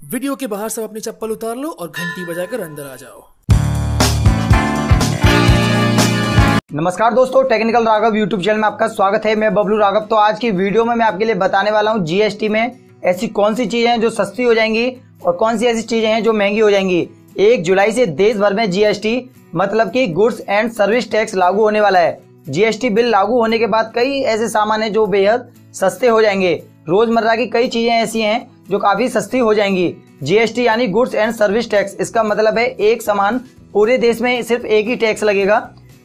Video के बाहर सब अपनी चप्पल उतार लो और घंटी बजाकर अंदर आ जाओ। नमस्कार दोस्तों, टेक्निकल राघव यूट्यूब चैनल में आपका स्वागत है। मैं बबलू राघव। तो आज की वीडियो में मैं आपके लिए बताने वाला हूं जीएसटी में ऐसी कौन सी चीजें हैं जो सस्ती हो जाएंगी और कौन सी ऐसी चीजें हैं जो महंगी हो जाएंगी। 1 जुलाई से देश भर में जीएसटी मतलब कि गुड्स एंड सर्विस टैक्स लागू होने वाला है। जीएसटी बिल लागू होने के बाद कई ऐसे सामान हैं जो बेहद सस्ते हो जाएंगे। रोजमर्रा की कई चीजें ऐसी हैं जो काफी सस्ती हो जाएंगी। जीएसटी यानी गुड्स एंड सर्विस टैक्स, इसका मतलब है एक सामान पूरे देश में सिर्फ एक ही टैक्स लगेगा।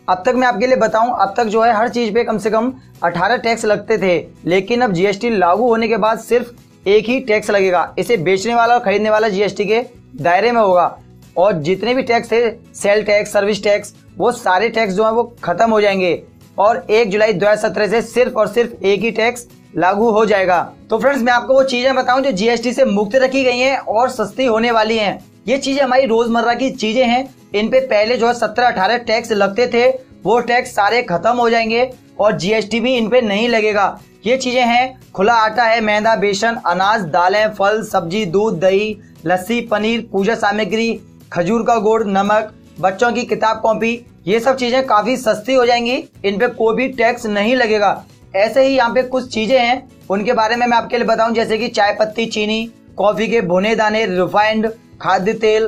अब तक मैं आपके लिए बताऊं, अब तक जो है हर चीज पे कम से कम 18 टैक्स लगते थे, लेकिन अब जीएसटी लागू होने के बाद सिर्फ एक ही टैक्स लगेगा। इसे बेचने वाला और खरीदने वाला जीएसटी के दायरे में होगा और जितने भी टैक्स थे, सेल टैक्स, सर्विस टैक्स, वो सारे टैक्स जो है वो खत्म हो जाएंगे और 1 जुलाई 2017 से सिर्फ और सिर्फ एक ही टैक्स लागू हो जाएगा। तो फ्रेंड्स, मैं आपको वो चीजें बताऊं जो जीएसटी से मुक्त रखी गई हैं और सस्ती होने वाली हैं। ये चीजें हमारी रोजमर्रा की चीजें हैं। इन पे पहले जो है 17-18 टैक्स लगते थे, वो टैक्स सारे खत्म हो जाएंगे और जीएसटी भी इन पे नहीं लगेगा। ये चीजें हैं खुला आटा है, मैदा, बेसन, अनाज, दालें, फल, सब्जी, दूध, दही, लस्सी, पनीर, पूजा सामग्री, खजूर का गुड़, नमक, बच्चों की किताब कॉपी, ये सब चीजें काफी सस्ती हो जाएंगी। इन पे कोई भी टैक्स नहीं लगेगा। ऐसे ही यहाँ पे कुछ चीजें हैं, उनके बारे में मैं आपके लिए बताऊं, जैसे कि चाय पत्ती, चीनी, कॉफी के भुने दाने, रिफाइंड खाद्य तेल,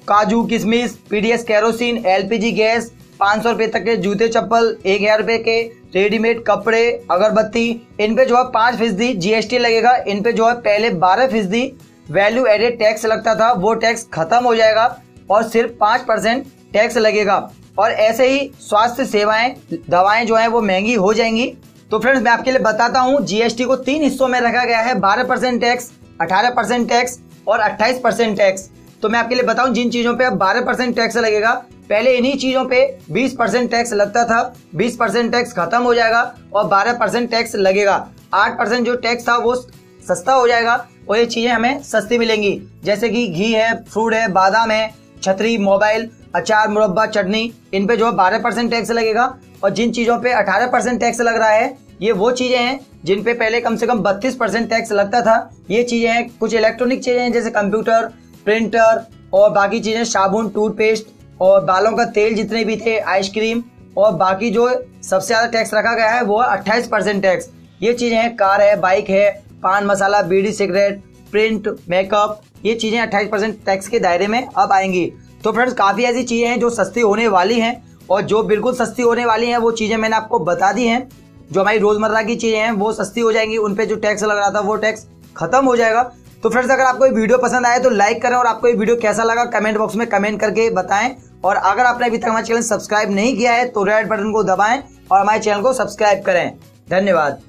काजू, किशमिश, पीडीएस केरोसिन, एलपीजी गैस, 500 रुपए तक के जूते चप्पल, 1000 रुपए के रेडीमेड कपड़े, अगरबत्ती, इन पे जो है 5% जीएसटी लगेगा। इन पे जो है पहले 12% वैल्यू एडेड टैक्स लगता था, वो टैक्स खत्म हो जाएगा और सिर्फ 5% टैक्स लगेगा। और ऐसे ही स्वास्थ्य सेवाएं, दवाएं जो है वो महंगी हो जाएंगी। तो फ्रेंड्स, मैं आपके लिए बताता हूँ, जीएसटी को 3 हिस्सों में रखा गया है, 12% टैक्स, 18% टैक्स और 28% टैक्स। तो मैं आपके लिए बताऊं, जिन चीजों पे अब 12% टैक्स लगेगा, पहले इन्हीं चीजों पे 20% टैक्स लगता था, 20% टैक्स खत्म हो जाएगा और 12% टैक्स लगेगा। 8% जो टैक्स था वो सस्ता हो जाएगा और ये चीजें हमें सस्ती मिलेंगी, जैसे कि घी है, फ्रूट है, बादाम है, छतरी, मोबाइल, अचार, मुरब्बा, चटनी, इन पे जो है 12% टैक्स लगेगा। और जिन चीजों पे 18% टैक्स लग रहा है, ये वो चीजें हैं जिन पे पहले कम से कम 32% टैक्स लगता था। ये चीजें हैं कुछ इलेक्ट्रॉनिक चीजें हैं, जैसे कंप्यूटर, प्रिंटर और बाकी चीजें, साबुन, टूथपेस्ट और बालों का तेल जितने भी थे, आइसक्रीम, और बाकी जो सबसे ज्यादा टैक्स रखा गया है वो 28% टैक्स। ये चीजें हैं कार है, बाइक है, पान मसाला, बीड़ी, सिगरेट, प्रिंट, मेकअप, ये चीजें 28% टैक्स के दायरे में अब आएंगी। तो फ्रेंड्स, काफी ऐसी चीजें हैं जो सस्ती होने वाली हैं और जो बिल्कुल सस्ती होने वाली हैं वो चीजें मैंने आपको बता दी हैं। जो हमारी रोजमर्रा की चीजें हैं वो सस्ती हो जाएंगी, उन पे जो टैक्स लग रहा था वो टैक्स खत्म हो जाएगा। तो फ्रेंड्स, अगर आपको ये वीडियो पसंद आए तो लाइक करें और आपको ये वीडियो कैसा लगा कमेंट बॉक्स में कमेंट करके बताएं। और अगर आपने अभी तक हमारे चैनल सब्सक्राइब नहीं किया है तो रेड बटन को दबाएं और हमारे चैनल को सब्सक्राइब करें। धन्यवाद।